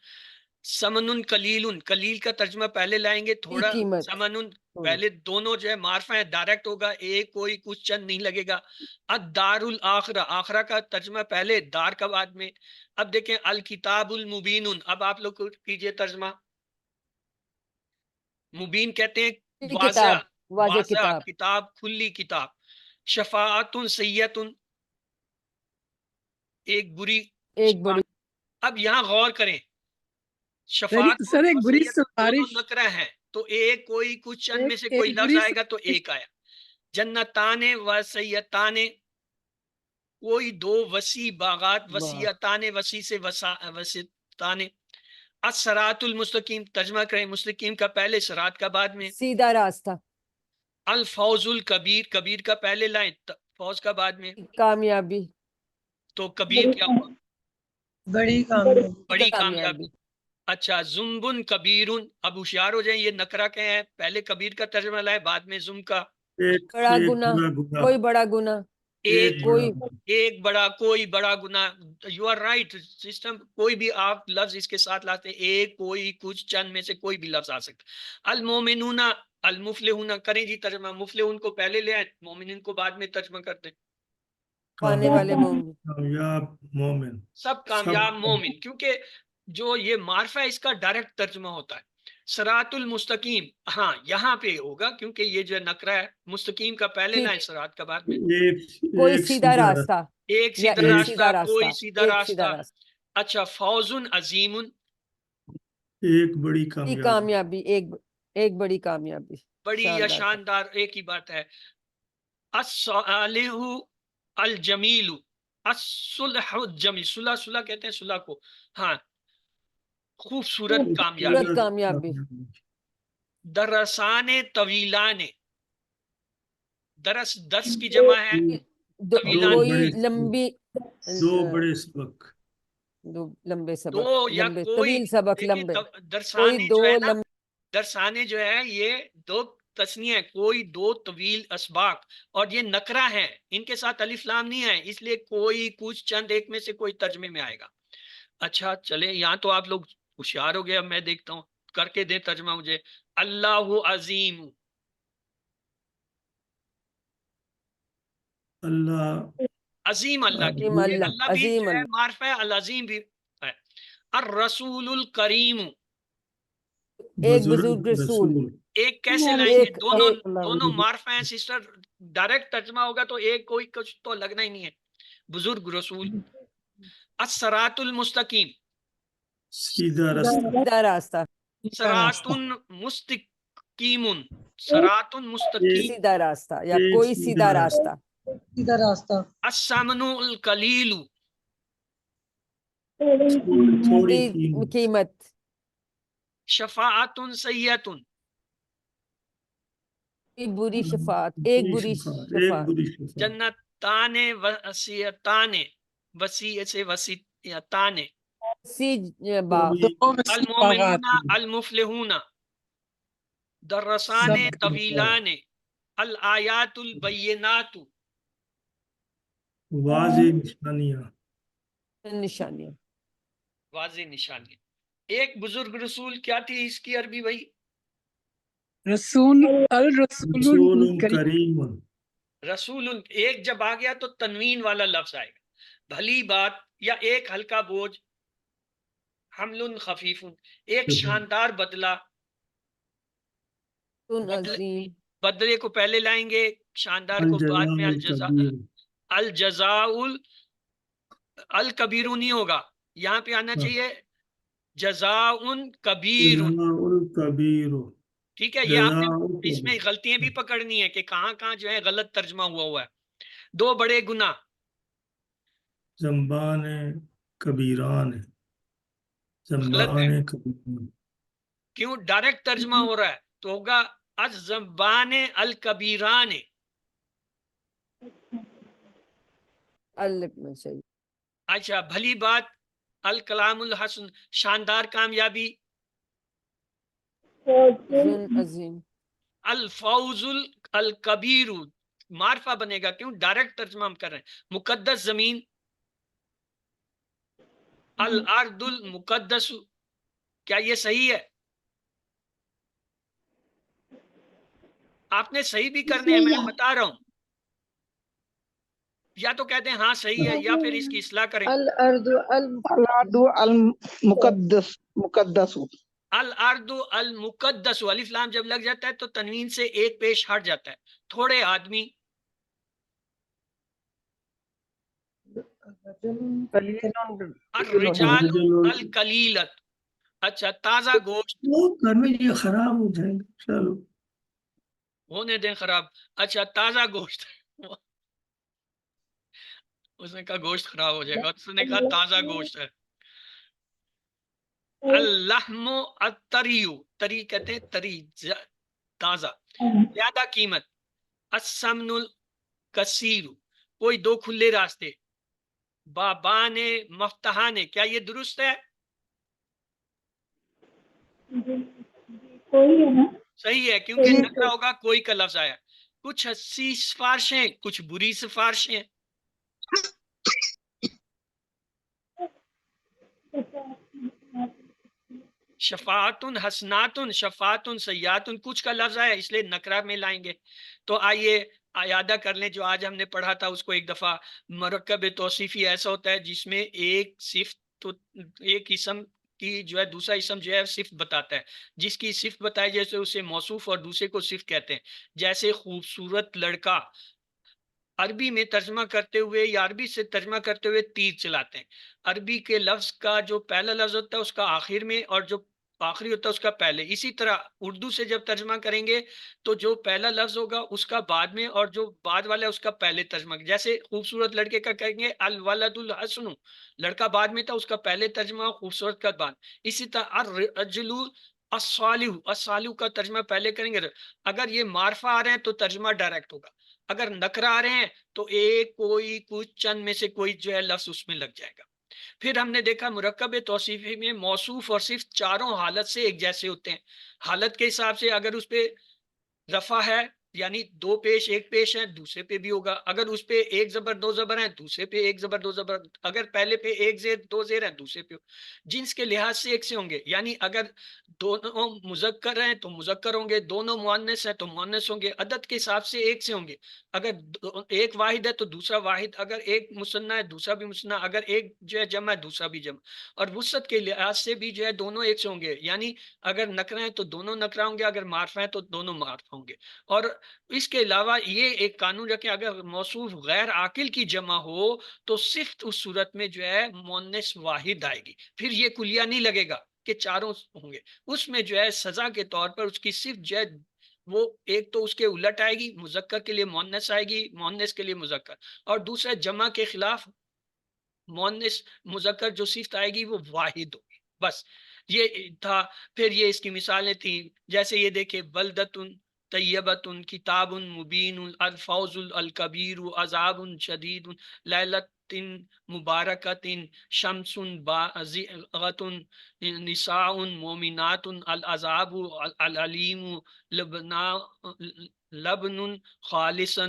S1: سمن قلیل، قلیل کا ترجمہ پہلے لائیں گے، تھوڑا.
S2: قیمت
S1: سمن پہلے، دونوں جو ہے معرفہ ہے، ڈائریکٹ ہوگا، ایک کوئی کچھ چند نہیں لگے گا. الدار الاخرہ، آخرہ کا ترجمہ پہلے، دار کا بعد میں. اب دیکھیں الکتاب المبین، اب آپ لوگ کیجئے ترجمہ. مبین کہتے ہیں واضح،
S2: واضح کتاب.
S1: کتاب کھلی کتاب. شفاعت سیئت، ایک بری.
S2: ایک بڑی.
S1: اب یہاں غور کریں، شفاعت
S3: سر ایک بری
S1: دونوں
S3: سفارش،
S1: نکرہ ہیں تو ایک کوئی کچھ چند میں سے کوئی
S3: ایک
S1: لفظ
S3: بری
S1: آئے گا تو
S3: سفارش.
S1: ایک آیا. جنتان و سیتان، کوئی 2 وسیع باغات، وسیعتان وسیع سے وسیعتان. الصراط المستقیم، ترجمہ کریں مستقیم کا پہلے، صراط کا بعد میں.
S2: سیدھا راستہ.
S1: الفوز الکبیر، کبیر کا پہلے لائیں، فوز کا بعد میں.
S2: کامیابی.
S1: تو کبیر کیا ہوا؟
S4: بڑی کامیابی.
S1: بڑی کامیابی. اچھا، زمبن کبیرن، اب ہوشیار ہو جائیں، یہ نکرہ کے ہیں، پہلے کبیر کا ترجمہ لائے، بعد میں زم کا.
S2: بڑا گناہ، کوئی بڑا گناہ.
S1: ایک بڑا، کوئی بڑا گناہ. یو آر رائٹ سسٹم، کوئی بھی آپ لفظ اس کے ساتھ لاتے ہیں، ایک کوئی کچھ چند میں سے کوئی بھی لفظ آ سکتا. المومنون المفلحون، کریں جی ترجمہ. مفلحون کو پہلے لے آئے، مومنین کو بعد میں ترجمہ کرتے.
S2: پانے والے مومن،
S5: کامیاب مومن،
S1: سب کامیاب مومن، کیونکہ جو یہ معرفہ ہے اس کا ڈائریکٹ ترجمہ ہوتا ہے صراط المستقیم. ہاں یہاں پہ ہوگا کیونکہ یہ جو نکرہ ہے، مستقیم کا پہلے
S2: ٹھیک.
S1: لائن، صراط کا بعد میں.
S2: کوئی
S5: ایک
S2: سیدھا راستہ
S1: ایک
S2: یا
S1: سیدھا
S2: ایک
S1: راستہ،
S2: سیدھا راستہ،
S1: کوئی سیدھا
S2: ایک سیدھا
S1: راستہ.
S2: راستہ.
S1: اچھا، فوز عظیم،
S5: ایک بڑی
S2: بڑی
S5: کامیابی،
S2: کامیابی، ایک بڑی کامیابی.
S1: بڑی یا
S2: شاندار.
S1: شاندار، ایک ہی بات ہے. الصالح الجمیل، الصلح الجمیل، صلح صلح کہتے ہیں صلح کو، ہاں، خوبصورت کامیابی.
S2: خوبصورت کامیابی.
S1: درسان طویلان، درس کی جمع ہے طویلان.
S2: کوئی لمبی،
S5: دو بڑے سبق،
S2: دو لمبے سبق،
S1: دو یا
S2: لمبے
S1: کوئی،
S2: طویل سبق،
S1: دیکھیں
S2: لمبے.
S1: درسانے
S2: کوئی
S1: جو
S2: دو
S1: ہے نا،
S2: لمبے.
S1: درسانے جو ہے یہ دو تسنیہ ہے، کوئی دو طویل اسباق، اور یہ نکرہ ہیں، ان کے ساتھ الف لام نہیں ہے، اس لیے کوئی کچھ چند ایک میں سے کوئی ترجمے میں آئے گا. اچھا چلے، یہاں تو آپ لوگ ہوشیار ہو گئے. اب میں دیکھتا ہوں، کر کے دے ترجمہ مجھے. اللہ عظیم،
S5: اللہ
S1: عظیم اللہ کی،
S2: عظیم اللہ،
S1: اللہ بھی
S2: عظیم
S1: جو ہے
S2: اللہ.
S1: معرفہ ہے، العظیم بھی ہے. الرسول الکریم،
S2: ایک بزرگ رسول.
S1: ایک کیسے لائیں گے؟
S2: ایک
S1: دونوں معرفہ ہیں سسٹر، ڈائریکٹ ترجمہ ہوگا تو ایک کوئی کچھ تو لگنا ہی نہیں ہے. بزرگ رسول. الصراط المستقیم،
S5: سیدھا راستہ،
S2: سیدھا راستہ.
S1: صراط مستقیم، صراط مستقیم.
S2: سیدھا راستہ یا
S5: ایک
S2: کوئی
S5: سیدھا
S2: سیدھا
S5: راستہ.
S2: راستہ.
S4: سیدھا راستہ.
S1: الثمن القلیل،
S5: تھوڑی
S2: کی قیمت.
S1: شفاعت سیئۃ،
S2: ایک بری شفاعت، ایک بری
S5: ایک
S2: شفاعت.
S5: بری شفاعت،
S1: جنتان وسیعتان، وسیع سے وسیعتان.
S2: باغ.
S1: المومنون المفلحون، درسان
S5: سب
S1: طویلان، الآیات البینات،
S5: واضح نشانیاں.
S2: نشانیاں.
S1: واضح نشانی. ایک بزرگ رسول کیا تھی اس کی عربی بھائی؟
S3: رسول الرسول
S5: رسول
S3: کریم.
S5: کریم،
S1: رسول. ایک جب آ گیا تو تنوین والا لفظ آئے گا. بھلی بات یا ایک ہلکا بوجھ، حمل خفیف، ایک شاندار بدلہ.
S2: عظیم.
S1: بدلے کو پہلے لائیں گے، شاندار کو بعد میں.
S5: الجزاء الکبیر،
S1: الجزاء الکبیر نہیں ہوگا، یہاں پہ آنا چاہیے جزاء کبیر.
S5: جزاء الکبیر،
S1: ٹھیک ہے، یہ آپ نے اس میں غلطیاں بھی پکڑنی ہے کہ کہاں کہاں جو ہے غلط ترجمہ ہوا ہے. دو بڑے گناہ،
S5: ذنبان کبیران،
S1: غلط ہے.
S5: ذنبان کبیران.
S1: کیوں؟ ڈائریکٹ ترجمہ ہو رہا ہے تو ہوگا الذنبان الکبیران.
S2: صحیح.
S1: اچھا، بھلی بات، الکلام الحسن، شاندار کامیابی.
S2: عظیم.
S1: الفوز الکبیر، معرفہ بنے گا، کیوں؟ ڈائریکٹ ترجمہ ہم کر رہے ہیں. مقدس زمین، الارض المقدس. کیا یہ صحیح ہے؟ آپ نے صحیح بھی کرنے ہیں، میں بتا رہا ہوں. یا تو کہتے ہیں ہاں صحیح ہے، یا پھر اس کی اصلاح کریں.
S6: الارض المقدس مقدس.
S1: الارض المقدس، الف لام جب لگ جاتا ہے تو تنوین سے ایک پیش ہٹ جاتا ہے. تھوڑے آدمی، الرجال القلیلت. اچھا، تازہ گوشت،
S5: وہ گھر میں یہ خراب ہو جائیں گے، چلو
S1: ہونے دیں خراب. اچھا، تازہ گوشت. اس نے کہا گوشت خراب ہو جائے گا، اس نے کہا تازہ گوشت ہے. اللحم الطریو، طری کہتے ہیں طری، تازہ، زیادہ قیمت. السمن الکثیر، کوئی دو کھلے راستے. بابان مفتحان، کیا یہ درست ہے؟ صحیح ہے، کیونکہ نکرہ ہوگا، کوئی کا لفظ آیا. کچھ اچھی سفارشیں، کچھ بری سفارشیں. شفاعتن حسناتن، شفاعتن سیاتن، کچھ کا لفظ ہے اس لیے نکرہ میں لائیں گے. تو آئیے اعادہ کر لیں جو آج ہم نے پڑھا تھا اس کو ایک دفعہ. مرکب توصیفی ایسا ہوتا ہے جس میں ایک صفت تو ایک اسم کی جو ہے دوسرا اسم جو ہے صفت بتاتا ہے. جس کی صفت بتائی جیسے اسے موصوف اور دوسرے کو صفت کہتے ہیں. جیسے خوبصورت لڑکا عربی میں ترجمہ کرتے ہوئے یا عربی سے ترجمہ کرتے ہوئے تیر چلاتے ہیں. عربی کے لفظ کا جو پہلا لفظ ہوتا ہے اس کا آخر میں اور جو آخری ہوتا ہے اس کا پہلے. اسی طرح اردو سے جب ترجمہ کریں گے تو جو پہلا لفظ ہوگا اس کا بعد میں اور جو بعد والا ہے اس کا پہلے ترجمہ. جیسے خوبصورت لڑکے کا کہیں گے الولد الحسن، لڑکا بعد میں تھا اس کا پہلے ترجمہ، خوبصورت کا بعد. اسی طرح الرجل الصالح، الصالح کا ترجمہ پہلے کریں گے. اگر یہ معرفہ آ رہے ہیں تو ترجمہ ڈائریکٹ ہوگا. اگر نکرہ آ رہے ہیں تو ایک کوئی کچھ چند میں سے کوئی جو ہے لفظ اس میں لگ جائے گا. پھر ہم نے دیکھا مرکب توصیفی میں موصوف اور صفت چاروں حالت سے ایک جیسے ہوتے ہیں. حالت کے حساب سے اگر اس پہ رفع ہے یعنی دو پیش ایک پیش ہے دوسرے پہ بھی ہوگا. اگر اس پہ ایک زبر دو زبر ہیں دوسرے پہ ایک زبر دو زبر. اگر پہلے پہ ایک زیر دو زیر ہیں دوسرے پہ. جنس کے لحاظ سے ایک سے ہوں گے، یعنی اگر دونوں مذکر ہیں تو مذکر ہوں گے، دونوں مؤنث ہیں تو مؤنث ہوں گے. عدد کے حساب سے ایک سے ہوں گے. اگر ایک واحد ہے تو دوسرا واحد، اگر ایک مثنیٰ ہے دوسرا بھی مثنیٰ، اگر ایک جو ہے جمع ہے دوسرا بھی جمع. اور وسعت کے لحاظ سے بھی جو ہے دونوں ایک سے ہوں گے، یعنی اگر نکرہ ہیں تو دونوں نکرہ ہوں گے، اگر معرفہ ہیں تو دونوں معرفہ ہوں گے. اور اس کے علاوہ یہ ایک قانون رکھیں اگر موصوف غیر عاقل کی جمع ہو تو صفت اس صورت میں جو ہے مؤنث واحد آئے گی. پھر یہ کلیہ نہیں لگے گا کہ چاروں ہوں گے. اس میں جو ہے سزا کے طور پر اس کی صفت جو ہے وہ ایک تو اس کے الٹ آئے گی، مذکر کے لیے مؤنث آئے گی، مؤنث کے لیے مذکر. اور دوسرا جمع کے خلاف مؤنث مذکر جو صفت آئے گی وہ واحد ہوگی. بس یہ تھا. پھر یہ اس کی مثالیں تھیں، جیسے یہ دیکھیں بلدتن طیبۃ کتاب مبین الفوز الکبیر عذاب شدید لیلۃ مبارکۃ شمس بازغۃ نساء مومنات العذاب العلیم لبن خالصا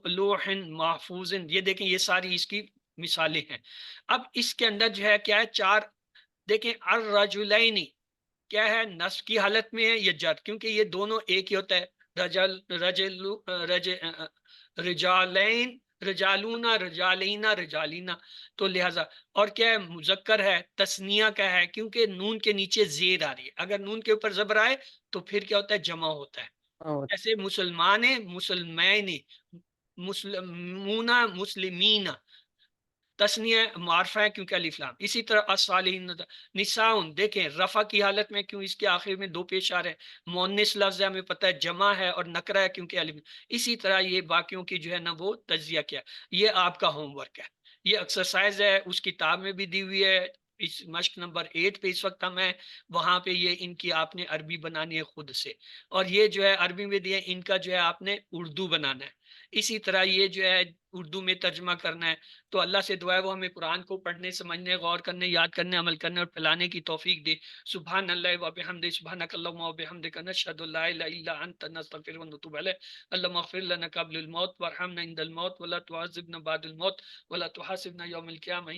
S1: لوح محفوظ. یہ دیکھیں یہ ساری اس کی مثالیں ہیں. اب اس کے اندر جو ہے کیا ہے چار دیکھیں. الرجلین کیا ہے نصب کی حالت میں ہے یہ جر، کیونکہ یہ دونوں ایک ہی ہوتا ہے. رجالین رجالونا رجالینا رجالینا تو لہذا. اور کیا ہے مذکر ہے تثنیہ کا ہے کیونکہ نون کے نیچے زیر آ رہی ہے. اگر نون کے اوپر زبر آئے تو پھر کیا ہوتا ہے جمع ہوتا ہے. ایسے مسلمان مسلمین مسلمون مسلمین تسنیہ معرفہ ہے کیونکہ الف لام. اسی طرح الصالحین نساؤن دیکھیں رفع کی حالت میں کیوں اس کے آخر میں دو پیش آ رہے ہیں. مؤنث لفظ ہے ہمیں پتہ ہے جمع ہے اور نکرہ ہے کیونکہ الف. اسی طرح یہ باقیوں کی جو ہے نا وہ تجزیہ کیا. یہ آپ کا ہوم ورک ہے، یہ ایکسرسائز ہے اس کتاب میں بھی دی ہوئی ہے. اس مشق نمبر 8 پہ اس وقت ہم ہیں، وہاں پہ یہ ان کی آپ نے عربی بنانی ہے خود سے. اور یہ جو ہے عربی میں دیے ان کا جو ہے آپ نے اردو بنانا ہے. اسی طرح یہ جو ہے اردو میں ترجمہ کرنا ہے. تو اللہ سے دعا ہے وہ ہمیں قرآن کو پڑھنے سمجھنے غور کرنے یاد کرنے عمل کرنے اور پھیلانے کی توفیق دے. سبحان اللہ و بحمدہ سبحانک اللہم و بحمدک نشہد لا الہ الا انت نستغفرک ونتوب الیک. اللہم اغفر لنا قبل الموت وارحمنا عند الموت ولا تعذبنا بعد الموت ولا تحاسبنا یوم القیامہ.